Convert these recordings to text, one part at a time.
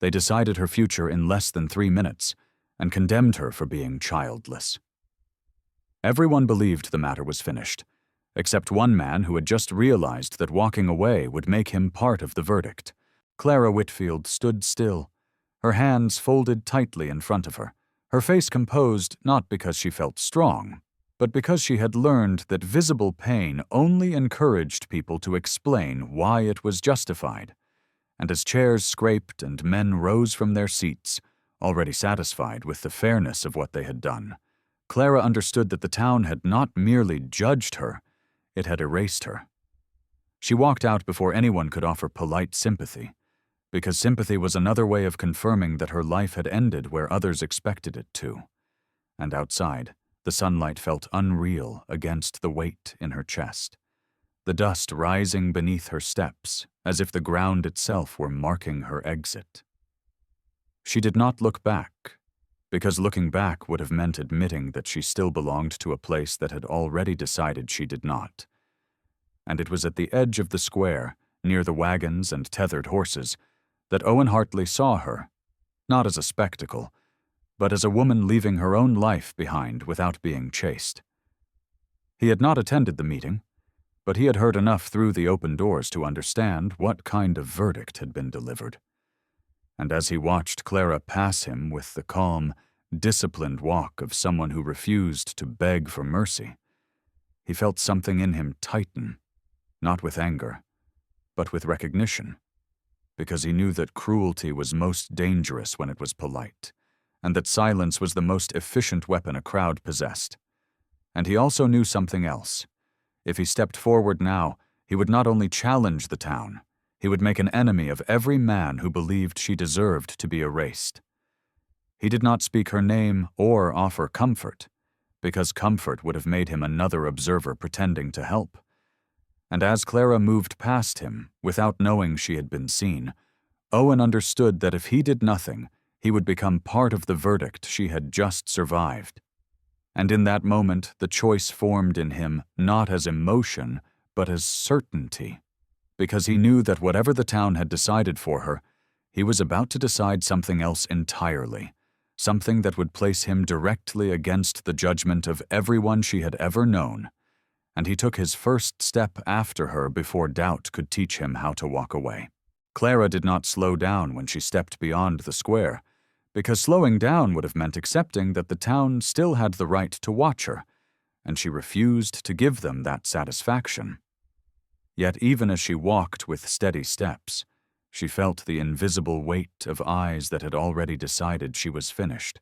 They decided her future in less than 3 minutes and condemned her for being childless. Everyone believed the matter was finished, except one man who had just realized that walking away would make him part of the verdict. Clara Whitfield stood still, her hands folded tightly in front of her, her face composed not because she felt strong, but because she had learned that visible pain only encouraged people to explain why it was justified. And as chairs scraped and men rose from their seats, already satisfied with the fairness of what they had done, Clara understood that the town had not merely judged her, it had erased her. She walked out before anyone could offer polite sympathy, because sympathy was another way of confirming that her life had ended where others expected it to. And outside, the sunlight felt unreal against the weight in her chest, the dust rising beneath her steps as if the ground itself were marking her exit. She did not look back, because looking back would have meant admitting that she still belonged to a place that had already decided she did not. And it was at the edge of the square, near the wagons and tethered horses, that Owen Hartley saw her, not as a spectacle, but as a woman leaving her own life behind without being chased. He had not attended the meeting, but he had heard enough through the open doors to understand what kind of verdict had been delivered. And as he watched Clara pass him with the calm, disciplined walk of someone who refused to beg for mercy, he felt something in him tighten, not with anger, but with recognition, because he knew that cruelty was most dangerous when it was polite, and that silence was the most efficient weapon a crowd possessed. And he also knew something else. If he stepped forward now, he would not only challenge the town, he would make an enemy of every man who believed she deserved to be erased. He did not speak her name or offer comfort, because comfort would have made him another observer pretending to help. And as Clara moved past him, without knowing she had been seen, Owen understood that if he did nothing, he would become part of the verdict she had just survived. And in that moment, the choice formed in him not as emotion, but as certainty, because he knew that whatever the town had decided for her, he was about to decide something else entirely, something that would place him directly against the judgment of everyone she had ever known. And he took his first step after her before doubt could teach him how to walk away. Clara did not slow down when she stepped beyond the square, because slowing down would have meant accepting that the town still had the right to watch her, and she refused to give them that satisfaction. Yet even as she walked with steady steps, she felt the invisible weight of eyes that had already decided she was finished,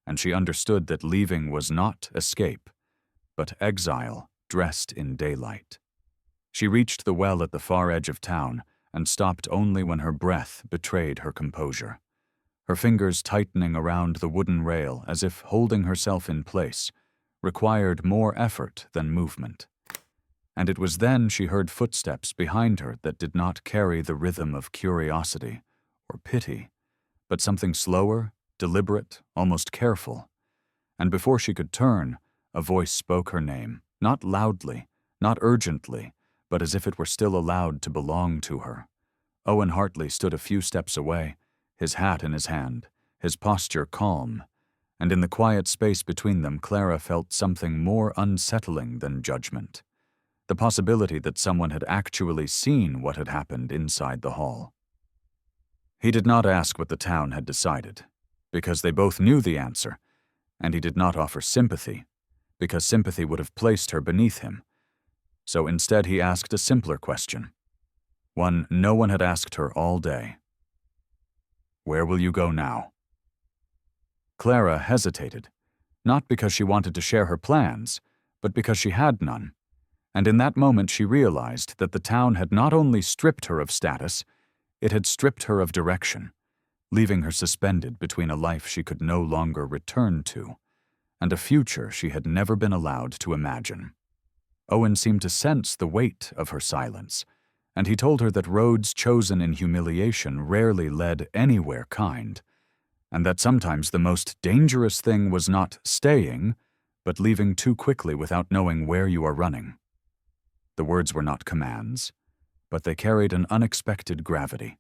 and she understood that leaving was not escape, but exile dressed in daylight. She reached the well at the far edge of town and stopped only when her breath betrayed her composure, her fingers tightening around the wooden rail as if holding herself in place required more effort than movement. And it was then she heard footsteps behind her that did not carry the rhythm of curiosity or pity, but something slower, deliberate, almost careful. And before she could turn, a voice spoke her name, not loudly, not urgently, but as if it were still allowed to belong to her. Owen Hartley stood a few steps away, his hat in his hand, his posture calm, and in the quiet space between them Clara felt something more unsettling than judgment, the possibility that someone had actually seen what had happened inside the hall. He did not ask what the town had decided, because they both knew the answer, and he did not offer sympathy, because sympathy would have placed her beneath him. So instead he asked a simpler question, one no one had asked her all day. "Where will you go now?" Clara hesitated, not because she wanted to share her plans, but because she had none. And in that moment she realized that the town had not only stripped her of status, it had stripped her of direction, leaving her suspended between a life she could no longer return to, and a future she had never been allowed to imagine. Owen seemed to sense the weight of her silence, and he told her that roads chosen in humiliation rarely led anywhere kind, and that sometimes the most dangerous thing was not staying, but leaving too quickly without knowing where you are running. The words were not commands, but they carried an unexpected gravity.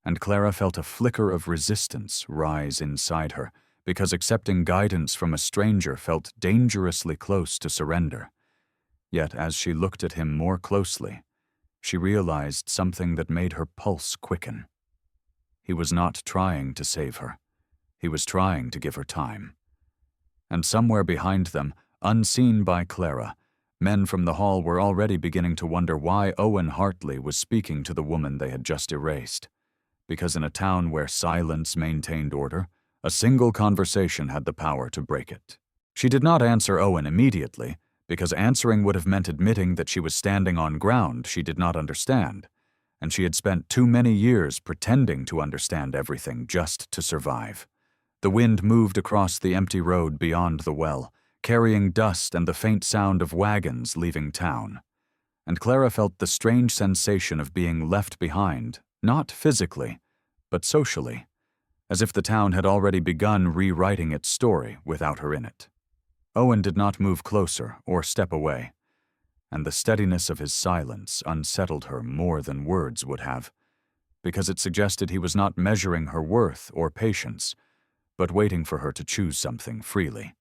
and Clara felt a flicker of resistance rise inside her, because accepting guidance from a stranger felt dangerously close to surrender. Yet as she looked at him more closely, she realized something that made her pulse quicken. He was not trying to save her. He was trying to give her time. And somewhere behind them, unseen by Clara, men from the hall were already beginning to wonder why Owen Hartley was speaking to the woman they had just erased. Because in a town where silence maintained order, a single conversation had the power to break it. She did not answer Owen immediately, because answering would have meant admitting that she was standing on ground she did not understand, and she had spent too many years pretending to understand everything just to survive. The wind moved across the empty road beyond the well, carrying dust and the faint sound of wagons leaving town. And Clara felt the strange sensation of being left behind, not physically, but socially, as if the town had already begun rewriting its story without her in it. Owen did not move closer or step away, and the steadiness of his silence unsettled her more than words would have, because it suggested he was not measuring her worth or patience, but waiting for her to choose something freely.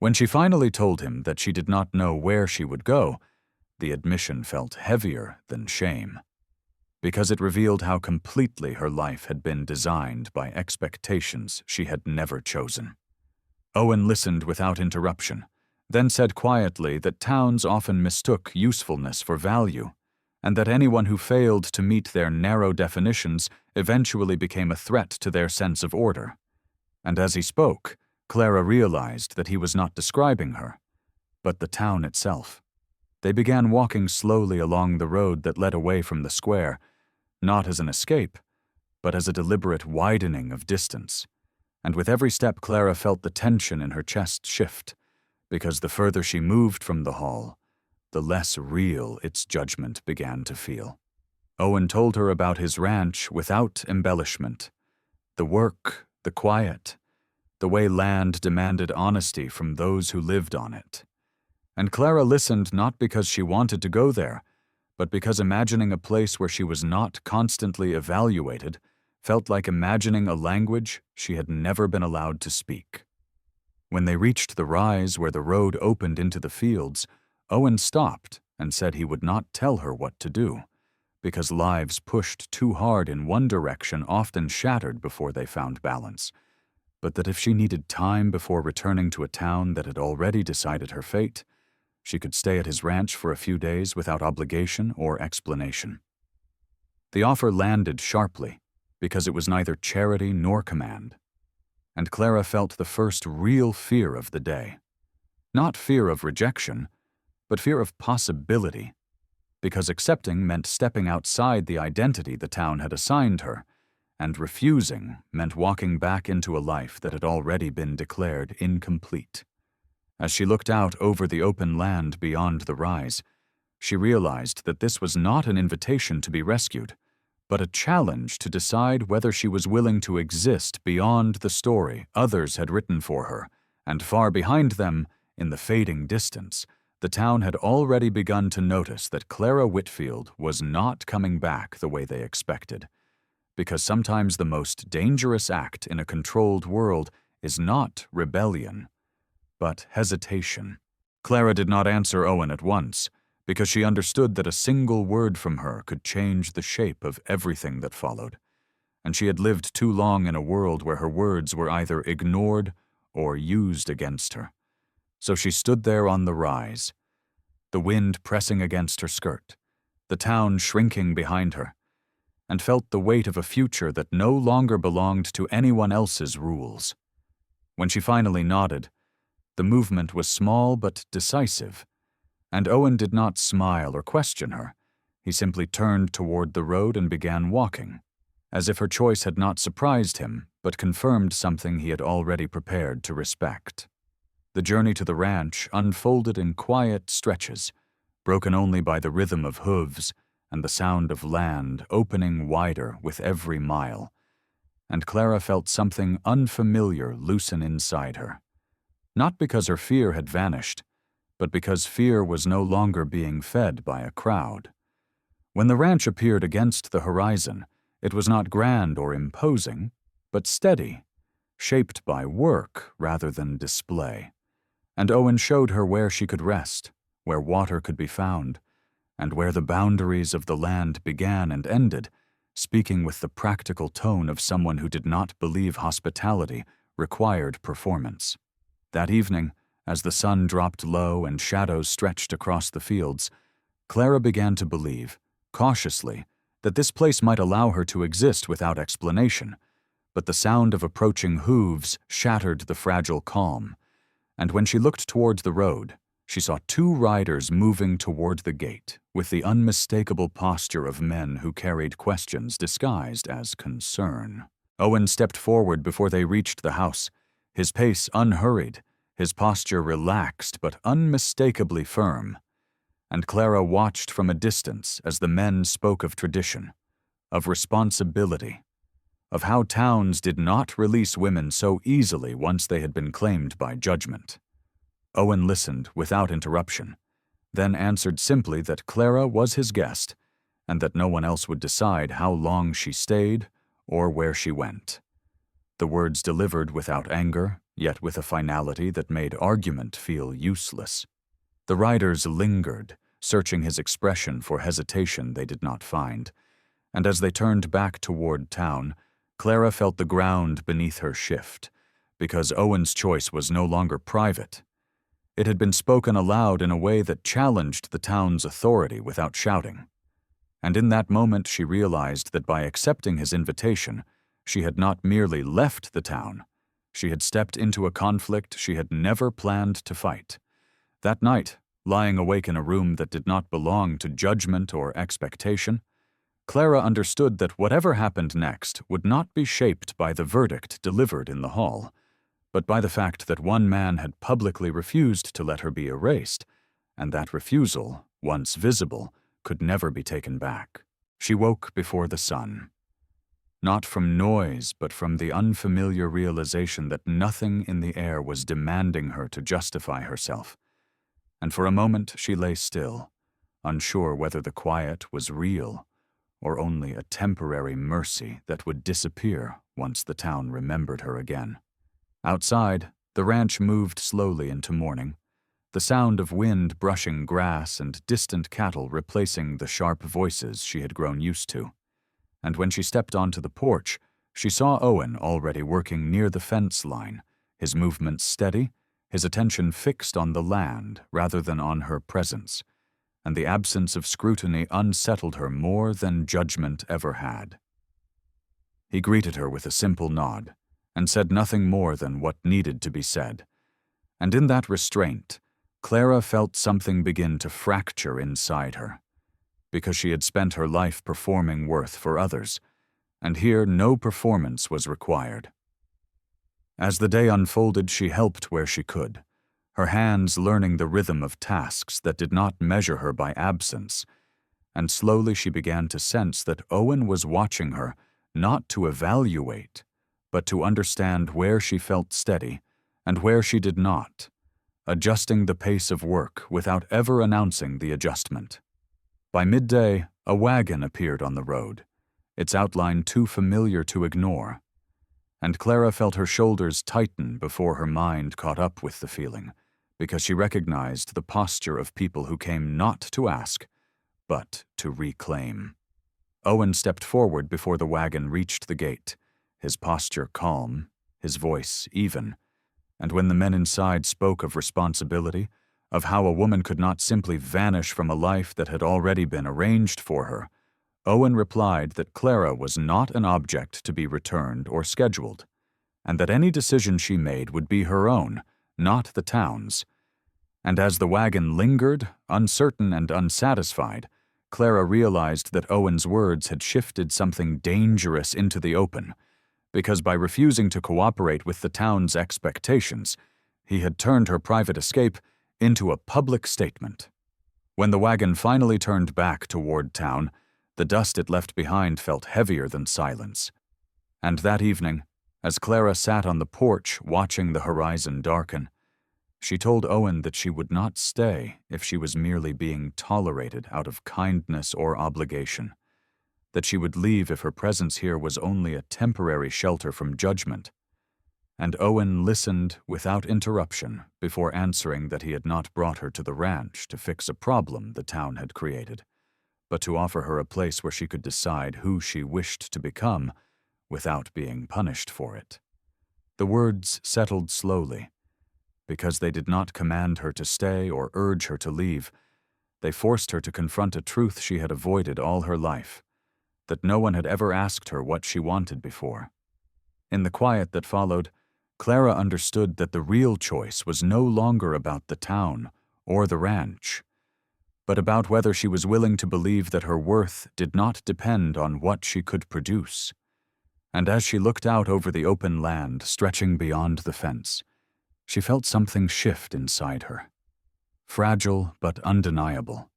When she finally told him that she did not know where she would go, the admission felt heavier than shame, because it revealed how completely her life had been designed by expectations she had never chosen. Owen listened without interruption, then said quietly that towns often mistook usefulness for value, and that anyone who failed to meet their narrow definitions eventually became a threat to their sense of order. And as he spoke, Clara realized that he was not describing her, but the town itself. They began walking slowly along the road that led away from the square, not as an escape, but as a deliberate widening of distance. And with every step Clara felt the tension in her chest shift, because the further she moved from the hall, the less real its judgment began to feel. Owen told her about his ranch without embellishment. The work, the quiet, the way land demanded honesty from those who lived on it. And Clara listened not because she wanted to go there, but because imagining a place where she was not constantly evaluated felt like imagining a language she had never been allowed to speak. When they reached the rise where the road opened into the fields, Owen stopped and said he would not tell her what to do, because lives pushed too hard in one direction often shattered before they found balance, but that if she needed time before returning to a town that had already decided her fate, she could stay at his ranch for a few days without obligation or explanation. The offer landed sharply, because it was neither charity nor command, and Clara felt the first real fear of the day. Not fear of rejection, but fear of possibility, because accepting meant stepping outside the identity the town had assigned her, and refusing meant walking back into a life that had already been declared incomplete. As she looked out over the open land beyond the rise, she realized that this was not an invitation to be rescued, but a challenge to decide whether she was willing to exist beyond the story others had written for her, and far behind them, in the fading distance, the town had already begun to notice that Clara Whitfield was not coming back the way they expected, because sometimes the most dangerous act in a controlled world is not rebellion, but hesitation. Clara did not answer Owen at once, because she understood that a single word from her could change the shape of everything that followed, and she had lived too long in a world where her words were either ignored or used against her. So she stood there on the rise, the wind pressing against her skirt, the town shrinking behind her, and felt the weight of a future that no longer belonged to anyone else's rules. When she finally nodded, the movement was small but decisive, and Owen did not smile or question her. He simply turned toward the road and began walking, as if her choice had not surprised him, but confirmed something he had already prepared to respect. The journey to the ranch unfolded in quiet stretches, broken only by the rhythm of hooves and the sound of land opening wider with every mile, and Clara felt something unfamiliar loosen inside her. Not because her fear had vanished, but because fear was no longer being fed by a crowd. When the ranch appeared against the horizon, It was not grand or imposing, but steady, shaped by work rather than display. And Owen showed her where she could rest, where water could be found, and where the boundaries of the land began and ended, speaking with the practical tone of someone who did not believe hospitality required performance. That evening, as the sun dropped low and shadows stretched across the fields, Clara began to believe, cautiously, that this place might allow her to exist without explanation, but the sound of approaching hooves shattered the fragile calm, and when she looked toward the road, she saw two riders moving toward the gate with the unmistakable posture of men who carried questions disguised as concern. Owen stepped forward before they reached the house, his pace unhurried, his posture relaxed but unmistakably firm, and Clara watched from a distance as the men spoke of tradition, of responsibility, of how towns did not release women so easily once they had been claimed by judgment. Owen listened without interruption, then answered simply that Clara was his guest, and that no one else would decide how long she stayed or where she went. The words delivered without anger, yet with a finality that made argument feel useless. The riders lingered, searching his expression for hesitation they did not find, and as they turned back toward town, Clara felt the ground beneath her shift, because Owen's choice was no longer private. It had been spoken aloud in a way that challenged the town's authority without shouting. And in that moment she realized that by accepting his invitation, she had not merely left the town, she had stepped into a conflict she had never planned to fight. That night, lying awake in a room that did not belong to judgment or expectation, Clara understood that whatever happened next would not be shaped by the verdict delivered in the hall, but by the fact that one man had publicly refused to let her be erased, and that refusal, once visible, could never be taken back. She woke before the sun. Not from noise, but from the unfamiliar realization that nothing in the air was demanding her to justify herself. And for a moment she lay still, unsure whether the quiet was real or only a temporary mercy that would disappear once the town remembered her again. Outside, the ranch moved slowly into morning, the sound of wind brushing grass and distant cattle replacing the sharp voices she had grown used to. And when she stepped onto the porch, she saw Owen already working near the fence line, his movements steady, his attention fixed on the land rather than on her presence, and the absence of scrutiny unsettled her more than judgment ever had. He greeted her with a simple nod, and said nothing more than what needed to be said. And in that restraint, Clara felt something begin to fracture inside her, because she had spent her life performing worth for others, and here no performance was required. As the day unfolded, she helped where she could, her hands learning the rhythm of tasks that did not measure her by absence, and slowly she began to sense that Owen was watching her not to evaluate, but to understand where she felt steady and where she did not, adjusting the pace of work without ever announcing the adjustment. By midday, a wagon appeared on the road, its outline too familiar to ignore, and Clara felt her shoulders tighten before her mind caught up with the feeling, because she recognized the posture of people who came not to ask, but to reclaim. Owen stepped forward before the wagon reached the gate, his posture calm, his voice even, and when the men inside spoke of responsibility, of how a woman could not simply vanish from a life that had already been arranged for her, Owen replied that Clara was not an object to be returned or scheduled, and that any decision she made would be her own, not the town's. And as the wagon lingered, uncertain and unsatisfied, Clara realized that Owen's words had shifted something dangerous into the open, because by refusing to cooperate with the town's expectations, he had turned her private escape into a public statement. When the wagon finally turned back toward town, the dust it left behind felt heavier than silence. And that evening, as Clara sat on the porch watching the horizon darken, she told Owen that she would not stay if she was merely being tolerated out of kindness or obligation, that she would leave if her presence here was only a temporary shelter from judgment. And Owen listened without interruption before answering that he had not brought her to the ranch to fix a problem the town had created, but to offer her a place where she could decide who she wished to become without being punished for it. The words settled slowly. Because they did not command her to stay or urge her to leave, they forced her to confront a truth she had avoided all her life, that no one had ever asked her what she wanted before. In the quiet that followed, Clara understood that the real choice was no longer about the town or the ranch, but about whether she was willing to believe that her worth did not depend on what she could produce. And as she looked out over the open land stretching beyond the fence, she felt something shift inside her, fragile but undeniable,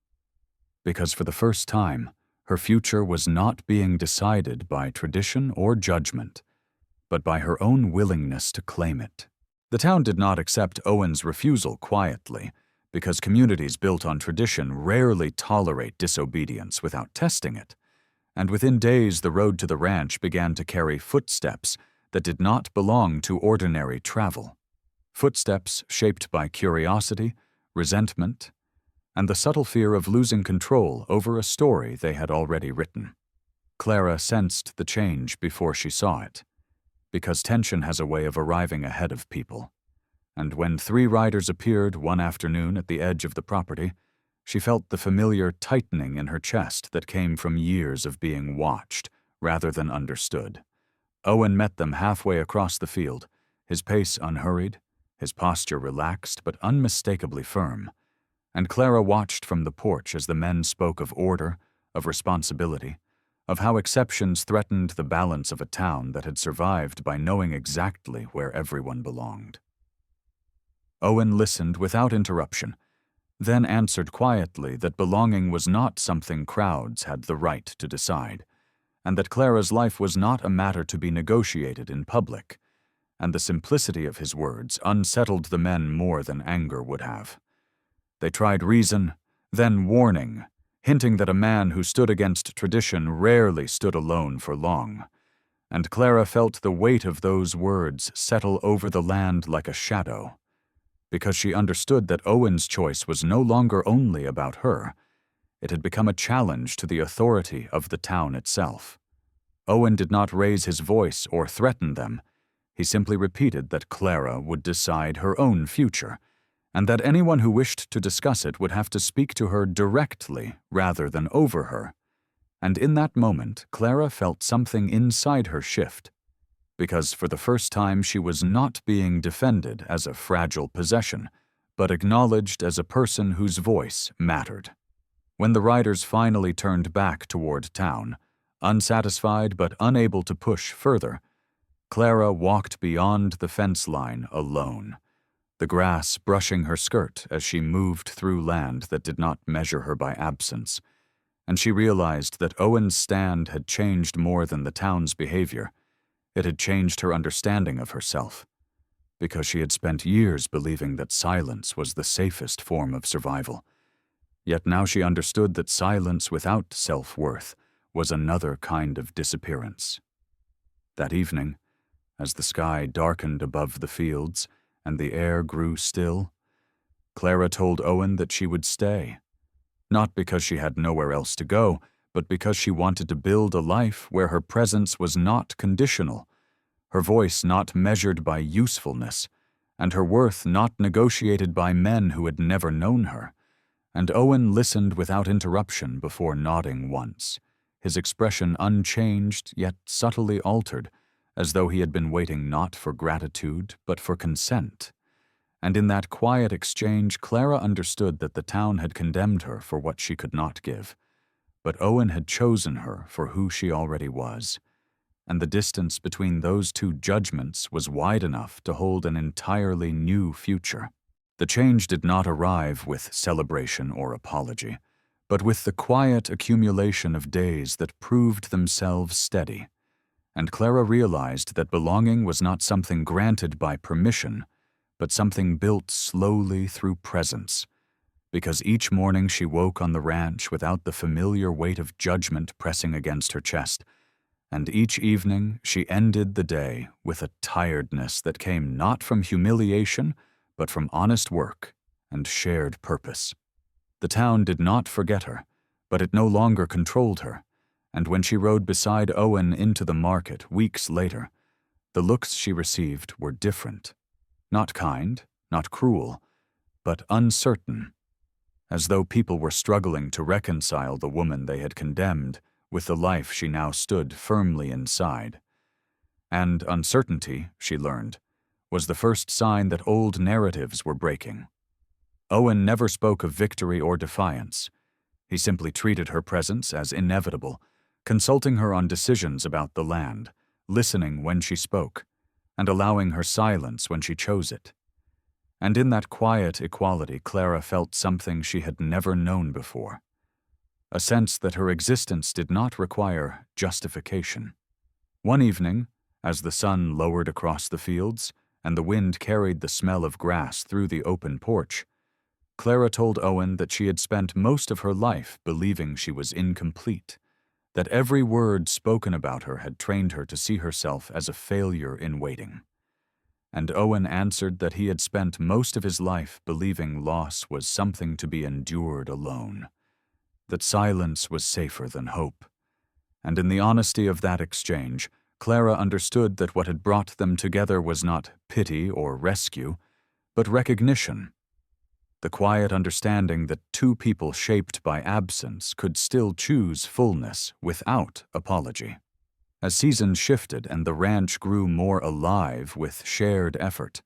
because for the first time, her future was not being decided by tradition or judgment, but by her own willingness to claim it. The town did not accept Owen's refusal quietly, because communities built on tradition rarely tolerate disobedience without testing it, and within days the road to the ranch began to carry footsteps that did not belong to ordinary travel. Footsteps shaped by curiosity, resentment, and the subtle fear of losing control over a story they had already written. Clara sensed the change before she saw it, because tension has a way of arriving ahead of people. And when 3 riders appeared one afternoon at the edge of the property, she felt the familiar tightening in her chest that came from years of being watched rather than understood. Owen met them halfway across the field, his pace unhurried, his posture relaxed but unmistakably firm, and Clara watched from the porch as the men spoke of order, of responsibility, of how exceptions threatened the balance of a town that had survived by knowing exactly where everyone belonged. Owen listened without interruption, then answered quietly that belonging was not something crowds had the right to decide, and that Clara's life was not a matter to be negotiated in public, and the simplicity of his words unsettled the men more than anger would have. They tried reason, then warning, hinting that a man who stood against tradition rarely stood alone for long, and Clara felt the weight of those words settle over the land like a shadow, because she understood that Owen's choice was no longer only about her. It had become a challenge to the authority of the town itself. Owen did not raise his voice or threaten them. He simply repeated that Clara would decide her own future, and that anyone who wished to discuss it would have to speak to her directly rather than over her. And in that moment, Clara felt something inside her shift, because for the first time she was not being defended as a fragile possession, but acknowledged as a person whose voice mattered. When the riders finally turned back toward town, unsatisfied but unable to push further, Clara walked beyond the fence line alone, the grass brushing her skirt as she moved through land that did not measure her by absence, and she realized that Owen's stand had changed more than the town's behavior. It had changed her understanding of herself, because she had spent years believing that silence was the safest form of survival. Yet now she understood that silence without self-worth was another kind of disappearance. That evening, as the sky darkened above the fields and the air grew still, Clara told Owen that she would stay, not because she had nowhere else to go, but because she wanted to build a life where her presence was not conditional, her voice not measured by usefulness, and her worth not negotiated by men who had never known her. And Owen listened without interruption before nodding once, his expression unchanged yet subtly altered, as though he had been waiting not for gratitude but for consent. And in that quiet exchange, Clara understood that the town had condemned her for what she could not give, but Owen had chosen her for who she already was, and the distance between those two judgments was wide enough to hold an entirely new future. The change did not arrive with celebration or apology, but with the quiet accumulation of days that proved themselves steady. And Clara realized that belonging was not something granted by permission, but something built slowly through presence, because each morning she woke on the ranch without the familiar weight of judgment pressing against her chest, and each evening she ended the day with a tiredness that came not from humiliation, but from honest work and shared purpose. The town did not forget her, but it no longer controlled her, and when she rode beside Owen into the market weeks later, the looks she received were different. Not kind, not cruel, but uncertain, as though people were struggling to reconcile the woman they had condemned with the life she now stood firmly inside. And uncertainty, she learned, was the first sign that old narratives were breaking. Owen never spoke of victory or defiance. He simply treated her presence as inevitable, consulting her on decisions about the land, listening when she spoke, and allowing her silence when she chose it. And in that quiet equality, Clara felt something she had never known before, a sense that her existence did not require justification. One evening, as the sun lowered across the fields and the wind carried the smell of grass through the open porch, Clara told Owen that she had spent most of her life believing she was incomplete, that every word spoken about her had trained her to see herself as a failure in waiting. And Owen answered that he had spent most of his life believing loss was something to be endured alone, that silence was safer than hope. And in the honesty of that exchange, Clara understood that what had brought them together was not pity or rescue, but recognition. The quiet understanding that two people shaped by absence could still choose fullness without apology. As seasons shifted and the ranch grew more alive with shared effort,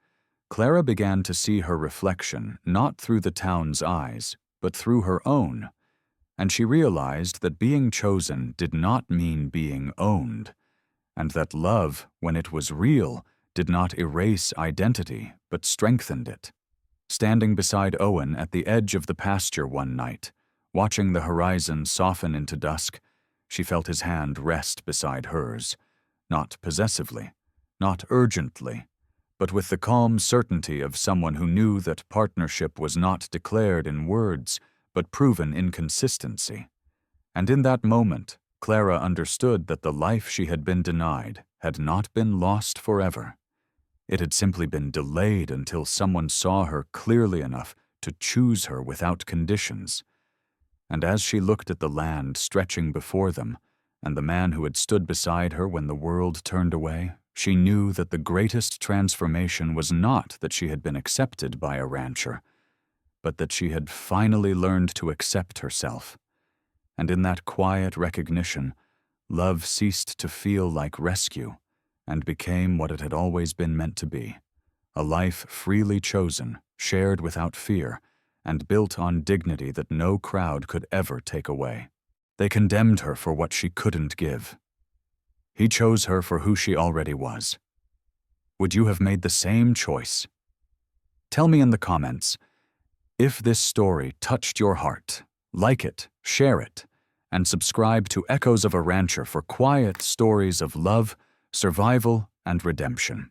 Clara began to see her reflection not through the town's eyes, but through her own, and she realized that being chosen did not mean being owned, and that love, when it was real, did not erase identity, but strengthened it. Standing beside Owen at the edge of the pasture one night, watching the horizon soften into dusk, she felt his hand rest beside hers, not possessively, not urgently, but with the calm certainty of someone who knew that partnership was not declared in words, but proven in consistency. And in that moment, Clara understood that the life she had been denied had not been lost forever. It had simply been delayed until someone saw her clearly enough to choose her without conditions. And as she looked at the land stretching before them, and the man who had stood beside her when the world turned away, she knew that the greatest transformation was not that she had been accepted by a rancher, but that she had finally learned to accept herself. And in that quiet recognition, love ceased to feel like rescue and became what it had always been meant to be, a life freely chosen, shared without fear, and built on dignity that no crowd could ever take away. They condemned her for what she couldn't give. He chose her for who she already was. Would you have made the same choice? Tell me in the comments, if this story touched your heart, like it, share it, and subscribe to Echoes of a Rancher for quiet stories of love, survival, and redemption.